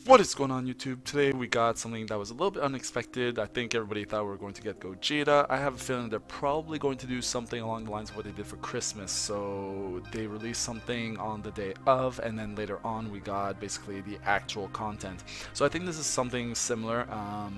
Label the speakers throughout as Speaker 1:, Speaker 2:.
Speaker 1: What is going on, YouTube? Today we got something that was a little bit unexpected. I think everybody thought we were going to get Gogeta. I have a feeling they're probably going to do something along the lines of what they did for Christmas. So they released something on the day of, and then later on we got basically the actual content. So I think this is something similar. I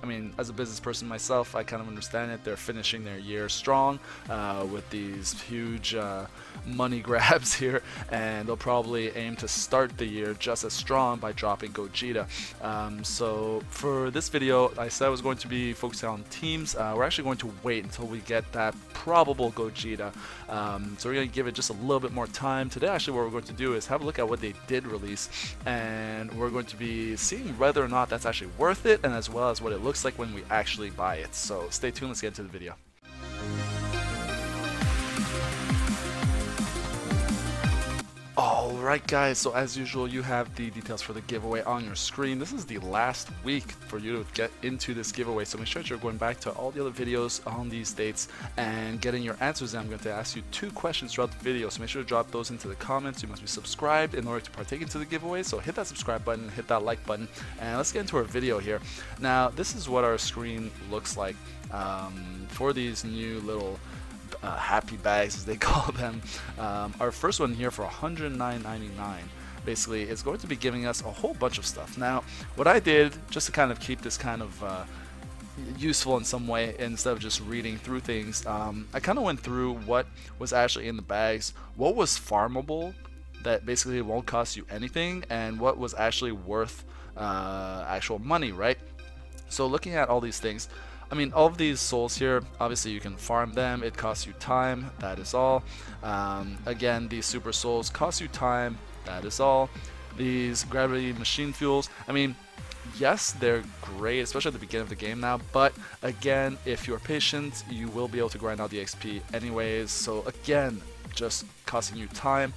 Speaker 1: mean, as a business person myself, I kind of understand it. They're finishing their year strong with these huge money grabs here, and they'll probably aim to start the year just as strong by dropping Gogeta. So for this video, I said I was going to be focusing on teams. We're actually going to wait until we get that probable Gogeta. So we're going to give it just a little bit more time. Today, actually, what we're going to do is have a look at what they did release, and we're going to be seeing whether or not that's actually worth it, and as well as what it looks like when we actually buy it. So stay tuned, let's get into the video. Alright guys, so as usual you have the details for the giveaway on your screen. This is the last week for you to get into this giveaway, so make sure that you're going back to all the other videos on these dates and getting your answers in. I'm going to ask you 2 questions throughout the video, so make sure to drop those into the comments. You must be subscribed in order to partake into the giveaway, so hit that subscribe button, hit that like button, and let's get into our video here. Now this is what our screen looks like for these new little happy bags, as they call them. Our first one here for $109.99 basically is going to be giving us a whole bunch of stuff. Now what I did, just to kind of keep this kind of useful in some way instead of just reading through things, I kind of went through what was actually in the bags, what was farmable that basically won't cost you anything, and what was actually worth actual money, right? So looking at all these things, I mean, all of these souls here, obviously you can farm them, it costs you time, that is all. Again, these super souls cost you time, that is all. These gravity machine fuels, I mean, yes, they're great, especially at the beginning of the game now, but again, if you're patient, you will be able to grind out the XP anyways. So again, just costing you time.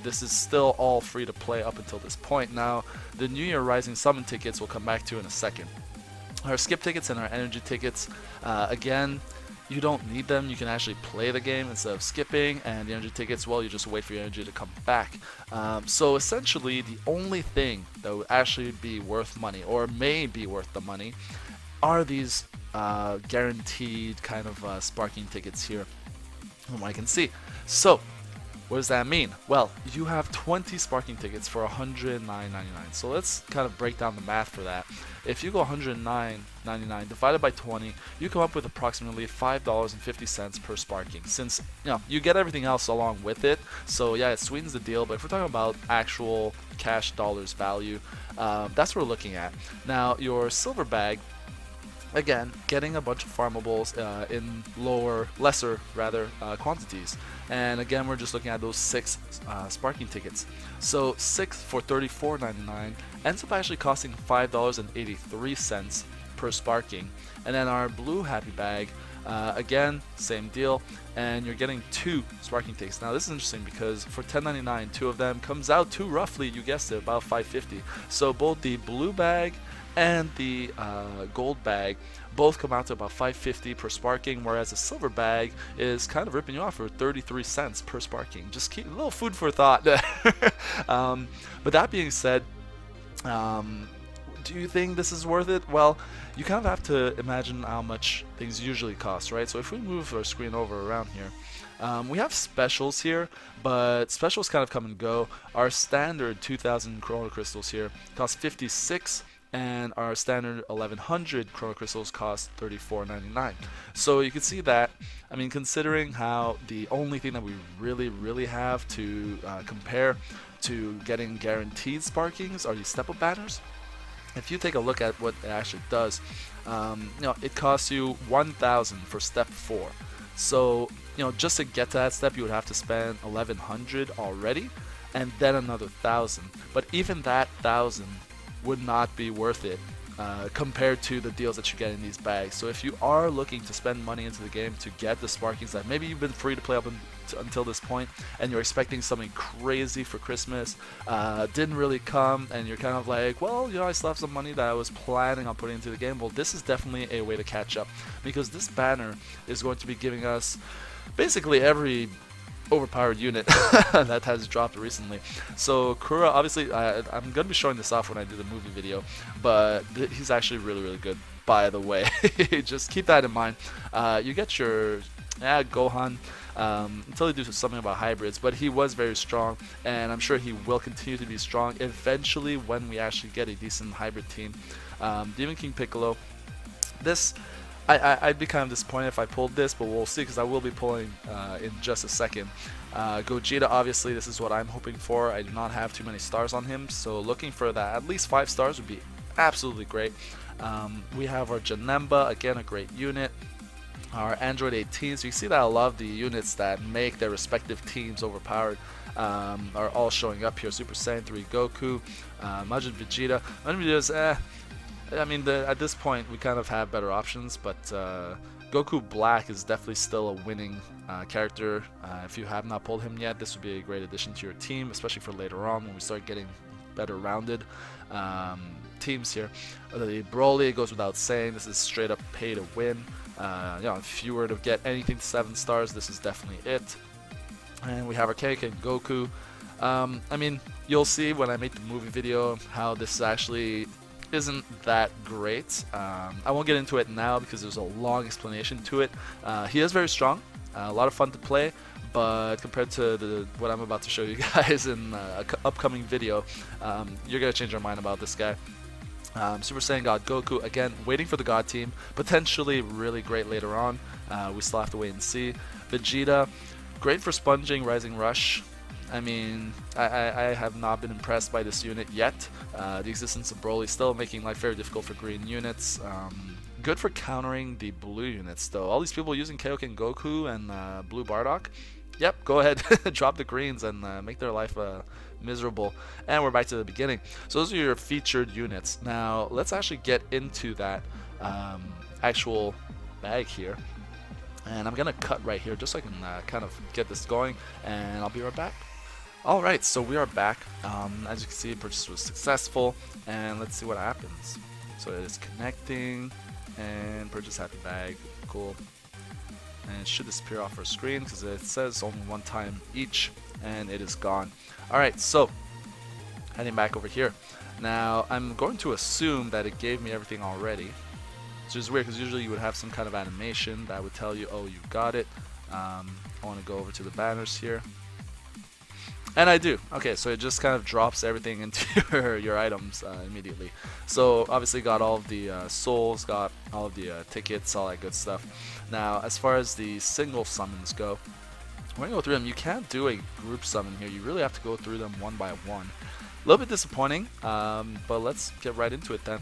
Speaker 1: This is still all free to play up until this point. Now, the New Year Rising Summon tickets we'll come back to in a second. Our skip tickets and our energy tickets, again, you don't need them. You can actually play the game instead of skipping, and the energy tickets, well, you just wait for your energy to come back. So essentially, the only thing that would actually be worth money, or may be worth the money, are these guaranteed kind of sparking tickets here, from what I can see. So what does that mean? Well, you have 20 sparking tickets for $109.99. So let's kind of break down the math for that. If you go $109.99 divided by 20, you come up with approximately $5.50 per sparking. Since you get everything else along with it, so yeah, it sweetens the deal. But if we're talking about actual cash dollars value, that's what we're looking at. Now, your silver bag, again, getting a bunch of farmables in lesser quantities. And again, we're just looking at those 6 sparking tickets. So 6 for $34.99 ends up actually costing $5.83 per sparking. And then our blue happy bag, again, same deal, and you're getting 2 sparking tickets. Now this is interesting because for $10.99, 2 of them comes out to roughly, you guessed it, about $5.50. So both the blue bag and the gold bag both come out to about $5.50 per sparking, whereas the silver bag is kind of ripping you off for 33 cents per sparking. Just keep a little food for thought. But that being said, do you think this is worth it? Well, you kind of have to imagine how much things usually cost, right? So if we move our screen over around here, we have specials here, but specials kind of come and go. Our standard 2000 chrono crystals here cost 56, and our standard 1100 chrono crystals cost $34.99. So you can see that, I mean, considering how the only thing that we really have to compare to getting guaranteed sparkings are these step-up banners. If you take a look at what it actually does, it costs you 1,000 for step 4. So just to get to that step, you would have to spend 1100 already, and then another 1,000. But even that 1,000 would not be worth it compared to the deals that you get in these bags. So if you are looking to spend money into the game to get the sparkings that maybe you've been free to play up until this point, and you're expecting something crazy for Christmas, didn't really come, and you're kind of like, well, I still have some money that I was planning on putting into the game. Well, this is definitely a way to catch up, because this banner is going to be giving us basically every overpowered unit that has dropped recently. So Kura, obviously, I'm going to be showing this off when I do the movie video, but he's actually really, really good, by the way. Just keep that in mind. You get your Gohan until they do something about hybrids, but he was very strong, and I'm sure he will continue to be strong eventually when we actually get a decent hybrid team. Demon King Piccolo, this I'd be kind of disappointed if I pulled this, but we'll see, because I will be pulling in just a second. Gogeta, obviously, this is what I'm hoping for. I do not have too many stars on him, so looking for that at least 5 stars would be absolutely great. We have our Janemba, again a great unit. Our Android 18, so you see that a lot of the units that make their respective teams overpowered are all showing up here. Super Saiyan 3 Goku, Majin Vegeta. Majin Vegeta's I mean, at this point we kind of have better options, but Goku Black is definitely still a winning character. If you have not pulled him yet, this would be a great addition to your team, especially for later on when we start getting better rounded teams here. The Broly, it goes without saying, this is straight up pay to win. You know, if you were to get anything to 7 stars, this is definitely it. And we have our Kaioken and Goku. I mean, you'll see when I make the movie video how this actually isn't that great. I won't get into it now because there's a long explanation to it. He is very strong, a lot of fun to play, but compared to what I'm about to show you guys in an upcoming video, you're gonna change your mind about this guy. Super Saiyan God Goku, again, waiting for the God team, potentially really great later on. We still have to wait and see. Vegeta, great for sponging Rising Rush. I mean, I have not been impressed by this unit yet. The existence of Broly still making life very difficult for green units. Good for countering the blue units though. All these people using Kaioken Goku and Blue Bardock. Yep, go ahead, drop the greens and make their life miserable. And we're back to the beginning. So those are your featured units. Now let's actually get into that actual bag here. And I'm gonna cut right here just so I can kind of get this going, and I'll be right back. Alright, so we are back. As you can see, purchase was successful, and let's see what happens. So it is connecting, and purchase happy bag, cool. And it should disappear off our screen because it says only one time each, and it is gone. Alright, so heading back over here. Now I'm going to assume that it gave me everything already, which is weird because usually you would have some kind of animation that would tell you, oh, you got it. I want to go over to the banners here. And I do. Okay, so it just kind of drops everything into your items immediately. So obviously got all of the souls, got all of the tickets, all that good stuff. Now as far as the single summons go, we're going to go through them. You can't do a group summon here. You really have to go through them one by one. A little bit disappointing, but let's get right into it then.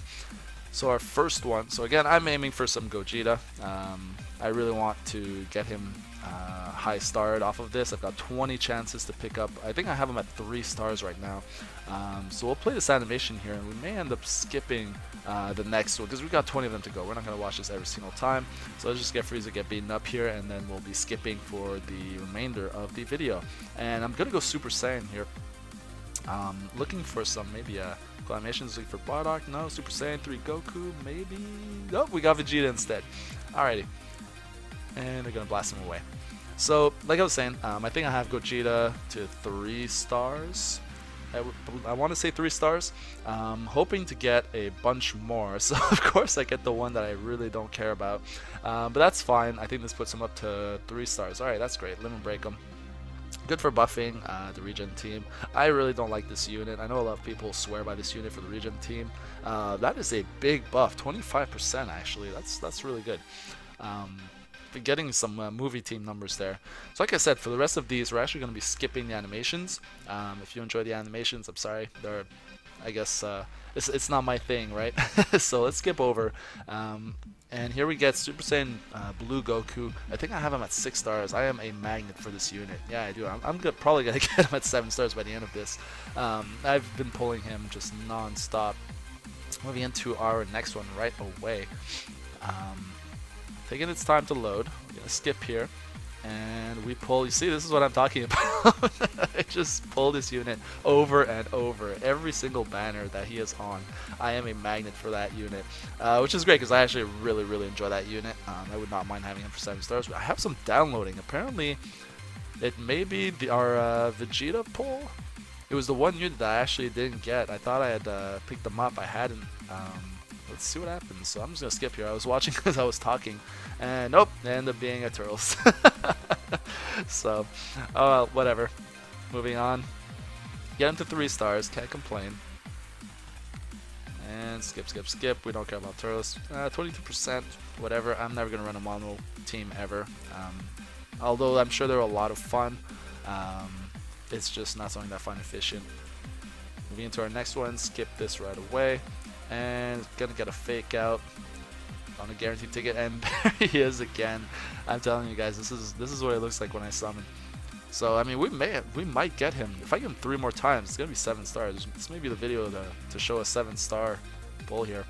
Speaker 1: So our first one, so again, I'm aiming for some Gogeta. I really want to get him high starred off of this. I've got 20 chances to pick up. I think I have him at 3 stars right now. So we'll play this animation here, and we may end up skipping the next one because we've got 20 of them to go. We're not going to watch this every single time. So let's just get Frieza get beaten up here, and then we'll be skipping for the remainder of the video. And I'm going to go Super Saiyan here. Looking for some maybe animations, looking for Bardock, no, Super Saiyan 3 Goku, maybe, nope, we got Vegeta instead. Alrighty, and they're gonna blast him away. So like I was saying, I think I have Gogeta to 3 stars. I want to say 3 stars. Hoping to get a bunch more, so of course I get the one that I really don't care about, but that's fine. I think this puts him up to 3 stars. Alright, that's great. Limit Break him. Good for buffing the regen team. I really don't like this unit. I know a lot of people swear by this unit for the regen team. That is a big buff, 25% actually. That's really good. Been getting some movie team numbers there. So like I said, for the rest of these, we're actually going to be skipping the animations. If you enjoy the animations, I'm sorry. They're, I guess, it's not my thing, right? So let's skip over. And here we get Super Saiyan Blue Goku. I think I have him at 6 stars. I am a magnet for this unit. Yeah, I do. I'm probably going to get him at 7 stars by the end of this. I've been pulling him just non-stop. Moving into our next one right away. Thinking it's time to load. We're going to skip here. And we pull, you see, this is what I'm talking about. I just pull this unit over and over. Every single banner that he is on, I am a magnet for that unit. Which is great because I actually really enjoy that unit. I would not mind having him for 7 stars. But I have some downloading. Apparently, It may be our Vegeta pull. It was the one unit that I actually didn't get. I thought I had picked them up. I hadn't. Let's see what happens. So I'm just going to skip here. I was watching because I was talking. And nope, it ended up being a Turtles. So, oh well, whatever. Moving on. Get into 3 stars. Can't complain. And skip, skip, skip. We don't care about Turtles. 22%. Whatever. I'm never going to run a mono team ever. Although I'm sure they're a lot of fun. It's just not something that I find efficient. Moving into our next one. Skip this right away. And gonna get a fake out on a guaranteed ticket, and there he is again. I'm telling you guys, this is what it looks like when I summon. So I mean, we might get him if I get him 3 more times. It's gonna be 7 stars. This may be the video to show a 7-star pull here.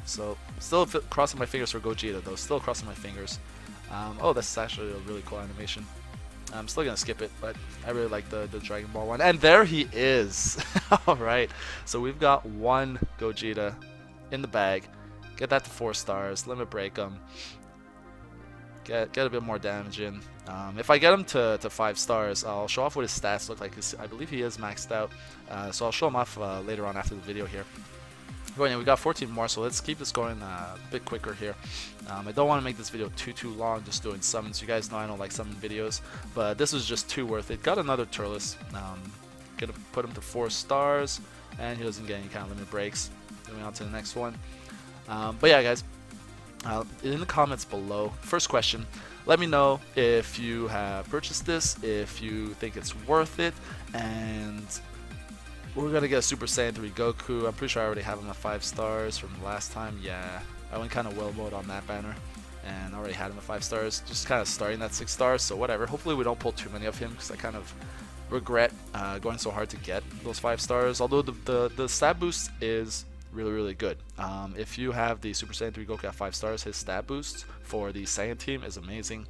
Speaker 1: So still crossing my fingers for Gogeta though. Still crossing my fingers. Oh, that's actually a really cool animation. I'm still gonna skip it, but I really like the Dragon Ball one. And there he is. Alright, so we've got 1 Gogeta in the bag. Get that to 4 stars, limit break him. Get a bit more damage in. If I get him to 5 stars, I'll show off what his stats look like. I believe he is maxed out, so I'll show him off later on after the video here. But anyway, we got 14 more, so let's keep this going a bit quicker here. I don't want to make this video too long, just doing summons. You guys know I don't like summon videos, but this was just too worth it. Got another Turles. Gonna put him to 4 stars, and he doesn't get any kind of limit breaks. Moving on to the next one. But yeah, guys, in the comments below, first question, let me know if you have purchased this, if you think it's worth it, and we're gonna get a Super Saiyan 3 Goku. I'm pretty sure I already have him at 5 stars from the last time. Yeah, I went kind of well mode on that banner, and already had him at 5 stars. Just kind of starting at 6 stars, so whatever. Hopefully we don't pull too many of him, because I kind of regret going so hard to get those 5 stars. Although the stat boost is really good. If you have the Super Saiyan 3 Goku at 5 stars, his stat boost for the Saiyan team is amazing.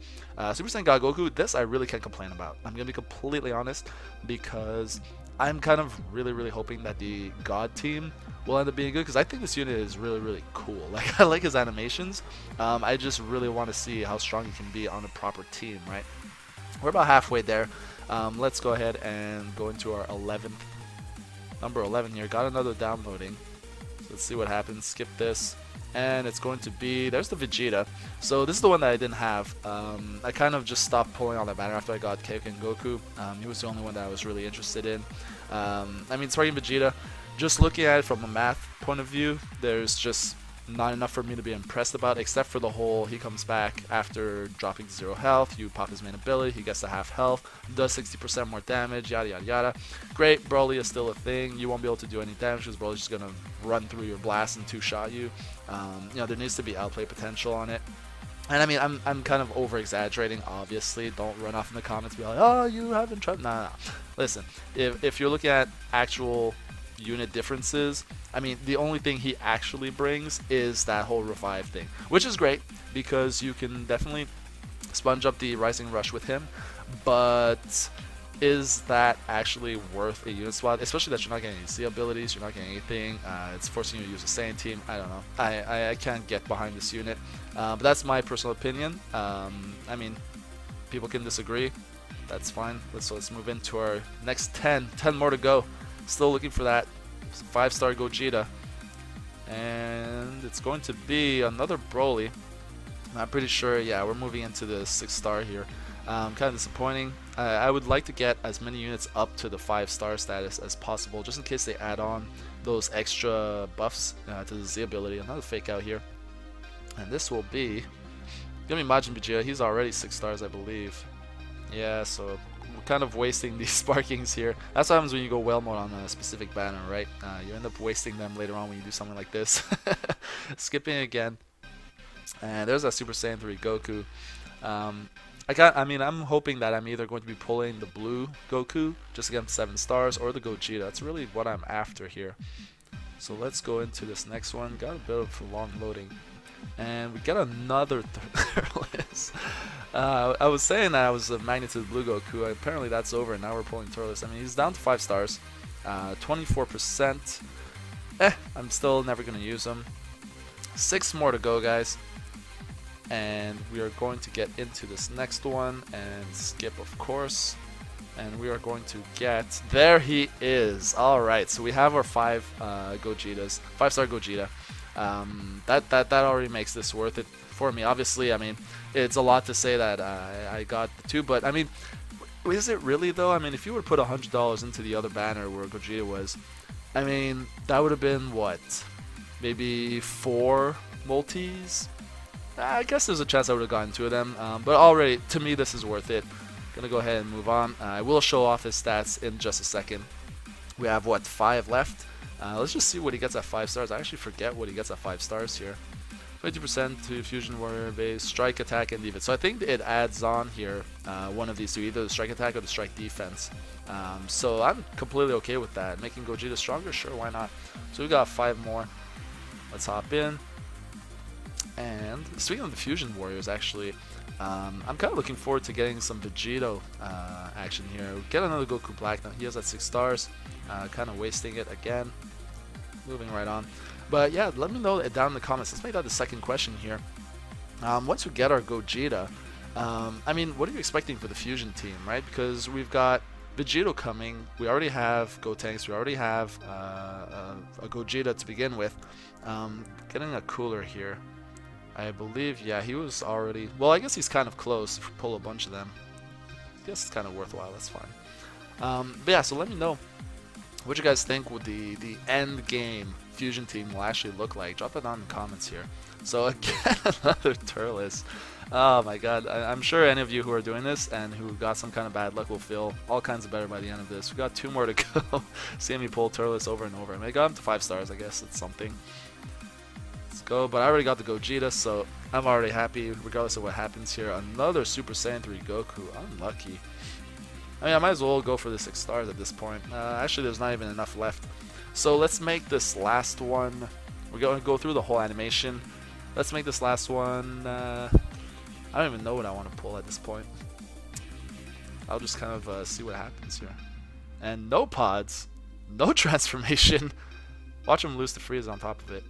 Speaker 1: Super Saiyan God Goku, this I really can't complain about. I'm gonna be completely honest, because I'm kind of really hoping that the God team will end up being good, because I think this unit is really cool. Like, I like his animations. I just really want to see how strong he can be on a proper team, right? We're about halfway there. Let's go ahead and go into our 11th. Number 11 here. Got another downloading. Let's see what happens. Skip this. And it's going to be, there's the Vegeta. So this is the one that I didn't have. I kind of just stopped pulling on that banner after I got Cake and Goku. He was the only one that I was really interested in. I mean, starting Vegeta, just looking at it from a math point of view, there's just not enough for me to be impressed about, except for the whole he comes back after dropping 0 health, you pop his main ability, he gets to half health, does 60% more damage, yada yada yada. Great, Broly is still a thing. You won't be able to do any damage because Broly's just gonna run through your blast and 2-shot you. You know, there needs to be outplay potential on it. And I mean, I'm kind of over exaggerating, obviously. Don't run off in the comments and be like, oh, you haven't tried. Nah. Listen, if you're looking at actual unit differences, I mean, the only thing he actually brings is that whole revive thing, which is great because you can definitely sponge up the Rising Rush with him, but is that actually worth a unit swap? Especially that you're not getting any C abilities, you're not getting anything, it's forcing you to use a Saiyan team. I don't know. I can't get behind this unit, but that's my personal opinion. I mean, people can disagree. That's fine. Let's move into our next 10 more to go. Still looking for that 5-star Gogeta, and it's going to be another Broly. I'm pretty sure, yeah, we're moving into the 6-star here. Kind of disappointing. I would like to get as many units up to the 5-star status as possible, just in case they add on those extra buffs to the Z ability. Another fake out here, and this will be gonna be Majin Vegeta. He's already 6 stars, I believe. Yeah, so we're kind of wasting these sparkings here. That's what happens when you go well mode on a specific banner, right? You end up wasting them later on when you do something like this. Skipping again, and there's that Super Saiyan 3 Goku. I mean, I'm hoping that I'm either going to be pulling the blue Goku just to get him 7 stars, or the Gogeta. That's really what I'm after here. So let's go into this next one. Got a bit of long loading, and we get another Turles. I was saying that I was a magnitude blue Goku. Apparently that's over, and now we're pulling Turles. I mean, he's down to 5 stars, 24%. I'm still never gonna use him. 6 more to go, guys. And we are going to get into this next one and skip, of course. And we are going to get, there he is. Alright, so we have our 5 Gogetas, 5-star Gogeta. That already makes this worth it for me. Obviously, I mean, it's a lot to say that I got the 2, but I mean, is it really though? I mean, if you were to put $100 into the other banner where Gogeta was, I mean, that would have been what? Maybe 4 multis? I guess there's a chance I would have gotten 2 of them, but already, to me, this is worth it. Gonna go ahead and move on. I will show off his stats in just a second. We have, what, 5 left? Let's just see what he gets at 5 stars. I actually forget what he gets at 5 stars here. 20% to Fusion Warrior base, Strike Attack, and Defense. So I think it adds on here one of these two, either the Strike Attack or the Strike Defense. So I'm completely okay with that. Making Gogeta stronger? Sure, why not? So we got 5 more. Let's hop in. And speaking of the Fusion Warriors, actually, I'm kind of looking forward to getting some Vegito action here. Get another Goku Black now. He has that 6 stars. Kind of wasting it again. Moving right on. But yeah, let me know down in the comments. Let's make that the second question here. Once we get our Gogeta, I mean, what are you expecting for the Fusion team, right? Because we've got Vegito coming. We already have Gotenks. We already have a Gogeta to begin with. Getting a cooler here. I believe, yeah, he was already... Well, I guess he's kind of close if we pull a bunch of them. I guess it's kind of worthwhile, that's fine. But yeah, so let me know what you guys think would the end game Fusion team will actually look like. Drop it down in the comments here. So again, another Turles. Oh my god, I'm sure any of you who are doing this and who got some kind of bad luck will feel all kinds of better by the end of this. We got 2 more to go. Seeing me pull Turles over and over. I mean, I got him to 5 stars, I guess it's something. Go, but I already got the Gogeta, so I'm already happy regardless of what happens here. Another Super Saiyan 3 Goku. Unlucky. I mean, I might as well go for the 6 stars at this point. Actually, there's not even enough left. So let's make this last one. We're going to go through the whole animation. Let's make this last one. I don't even know what I want to pull at this point. I'll just kind of see what happens here. And no pods. No transformation. Watch him lose to Frieza on top of it.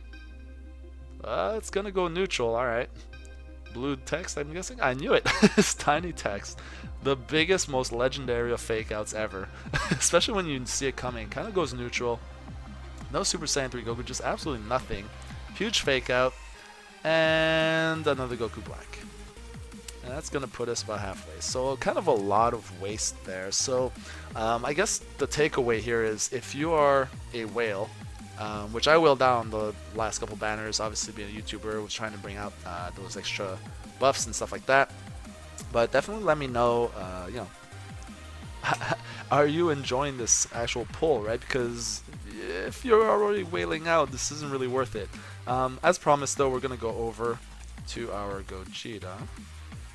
Speaker 1: It's gonna go neutral, alright. Blue text, I'm guessing? I knew it! It's tiny text. The biggest, most legendary of fake outs ever. Especially when you see it coming. Kind of goes neutral. No Super Saiyan 3 Goku, just absolutely nothing. Huge fake out. And another Goku Black. And that's gonna put us about halfway. So kind of a lot of waste there. So I guess the takeaway here is if you are a whale, which I will down the last couple banners, obviously being a YouTuber, was trying to bring out those extra buffs and stuff like that. But definitely let me know, you know, are you enjoying this actual pull, right? Because if you're already wailing out, this isn't really worth it. As promised, though, we're going to go over to our Gogeta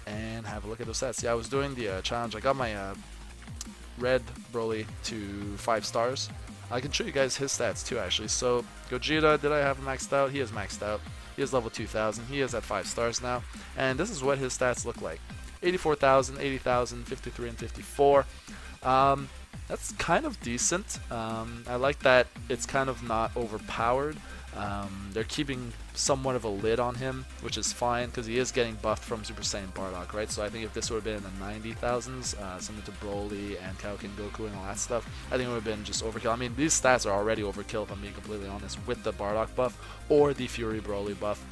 Speaker 1: and have a look at those stats. Yeah, I was doing the challenge. I got my red Broly to 5 stars. I can show you guys his stats too, actually. So Gogeta, did I have him maxed out? He is maxed out. He is level 2000. He is at 5 stars now. And this is what his stats look like. 84,000, 80,000, 53, and 54. That's kind of decent. I like that it's kind of not overpowered. They're keeping somewhat of a lid on him, which is fine because he is getting buffed from Super Saiyan Bardock, right? So I think if this would have been in the 90,000s, similar to Broly and Kaioken Goku and all that stuff, I think it would have been just overkill. I mean, these stats are already overkill, if I'm being completely honest, with the Bardock buff or the Fury Broly buff.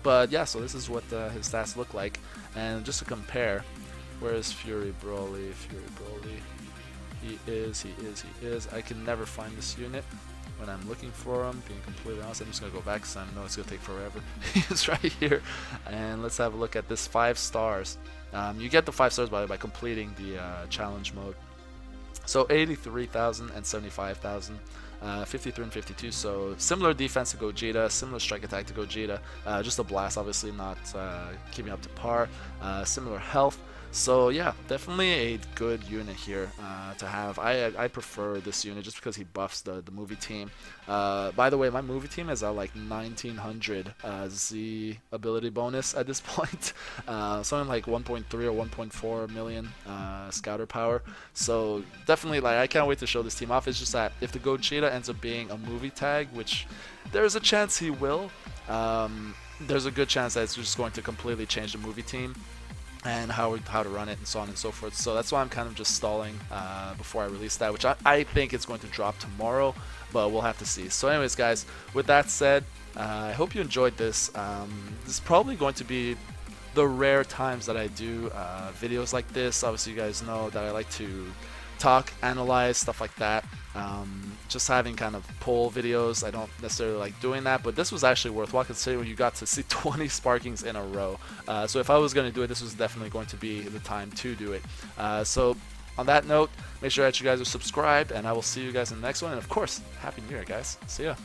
Speaker 1: But yeah, so this is what his stats look like. And just to compare, where is Fury Broly? Fury Broly. He is. I can never find this unit when I'm looking for him, being completely honest. I'm just going to go back because I know it's going to take forever. He's right here. And let's have a look at this 5 stars. You get the 5 stars by completing the challenge mode. So 83,000 and 75,000. 53 and 52, so similar defense to Gogeta, similar strike attack to Gogeta, just a blast, obviously not keeping up to par, similar health. So yeah, definitely a good unit here to have. I prefer this unit just because he buffs the movie team. By the way, my movie team is at like 1900 Z ability bonus at this point. Something like 1.3 or 1.4 million scouter power. So definitely, like, I can't wait to show this team off. It's just that if the Gogeta ends up being a movie tag, which there's a chance he will, there's a good chance that it's just going to completely change the movie team and how to run it and so on and so forth. So that's why I'm kind of just stalling before I release that, which I think it's going to drop tomorrow, but we'll have to see. So anyways, guys, with that said, I hope you enjoyed this. This is probably going to be the rare times that I do videos like this. Obviously, you guys know that I like to talk, analyze, stuff like that. Just having kind of poll videos, I don't necessarily like doing that, but this was actually worthwhile considering you got to see 20 sparkings in a row. So if I was going to do it, this was definitely going to be the time to do it. So on that note, make sure that you guys are subscribed, and I will see you guys in the next one. And of course, Happy New Year, guys. See ya.